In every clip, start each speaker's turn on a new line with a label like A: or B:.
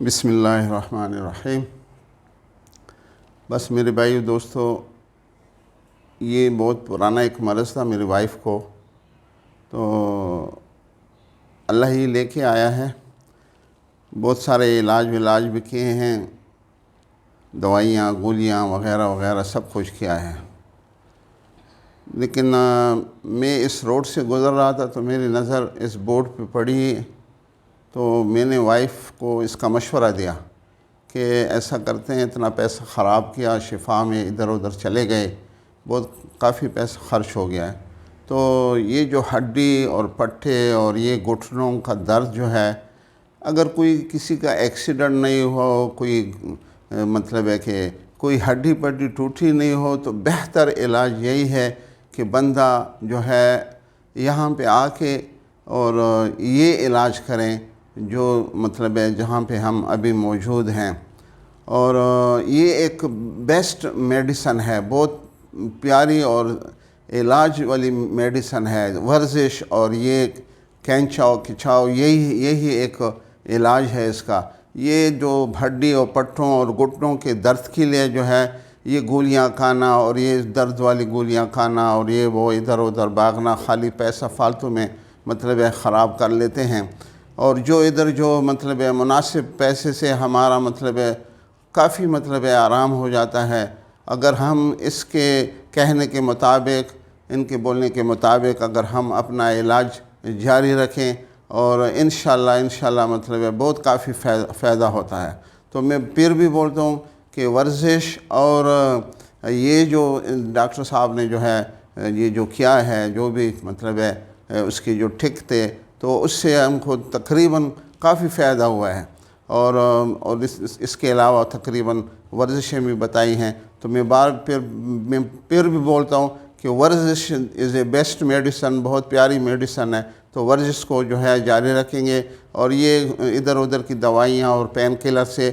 A: بسم اللہ الرحمن الرحیم۔ بس میرے بھائی دوستو، یہ بہت پرانا ایک مرض تھا میری وائف کو، تو اللہ ہی لے کے آیا ہے۔ بہت سارے علاج بھی کیے ہیں، دوائیاں گولیاں وغیرہ وغیرہ سب کچھ کیا ہے، لیکن میں اس روڈ سے گزر رہا تھا تو میری نظر اس بورڈ پہ پڑی، تو میں نے وائف کو اس کا مشورہ دیا کہ ایسا کرتے ہیں، اتنا پیسہ خراب کیا، شفا میں ادھر ادھر چلے گئے، کافی پیسہ خرچ ہو گیا ہے، تو یہ جو ہڈی اور پٹھے اور یہ گھٹنوں کا درد جو ہے، اگر کسی کا ایکسیڈنٹ نہیں ہو، کوئی مطلب ہے کہ کوئی ہڈی پٹی ٹوٹی نہیں ہو، تو بہتر علاج یہی ہے کہ بندہ جو ہے یہاں پہ آ کے اور یہ علاج کریں جو مطلب ہے جہاں پہ ہم ابھی موجود ہیں۔ اور یہ ایک بیسٹ میڈیسن ہے، بہت پیاری اور علاج والی میڈیسن ہے۔ ورزش اور یہ کھینچاؤ کھچاؤ یہی ایک علاج ہے اس کا۔ یہ جو ہڈی اور پٹھوں اور گھٹنوں کے درد کے لیے جو ہے یہ گولیاں کھانا اور یہ درد والی گولیاں کھانا اور یہ وہ ادھر ادھر بھاگنا، خالی پیسہ فالتو میں مطلب ہے خراب کر لیتے ہیں، اور جو مطلب ہے مناسب پیسے سے ہمارا مطلب ہے کافی مطلب ہے آرام ہو جاتا ہے، اگر ہم اس کے کہنے کے مطابق، ان کے بولنے کے مطابق اگر ہم اپنا علاج جاری رکھیں، اور انشاءاللہ مطلب ہے بہت کافی فائدہ ہوتا ہے۔ تو میں پھر بھی بولتا ہوں کہ ورزش اور یہ جو ڈاکٹر صاحب نے جو ہے یہ جو کیا ہے، جو بھی مطلب ہے اس کے جو ٹھیک تھے، تو اس سے ہم کو تقریباً کافی فائدہ ہوا ہے، اور اس کے علاوہ تقریباً ورزشیں بھی بتائی ہیں۔ تو میں پھر بھی بولتا ہوں کہ ورزش از اے بیسٹ میڈیسن، بہت پیاری میڈیسن ہے، تو ورزش کو جو ہے جاری رکھیں گے، اور یہ ادھر ادھر کی دوائیاں اور پین کلر سے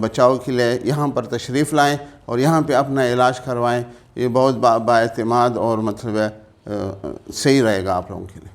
A: بچاؤ کے لیے یہاں پر تشریف لائیں اور یہاں پہ اپنا علاج کروائیں، یہ بہت بااعتماد اور مطلب ہے صحیح رہے گا آپ لوگوں کے لیے۔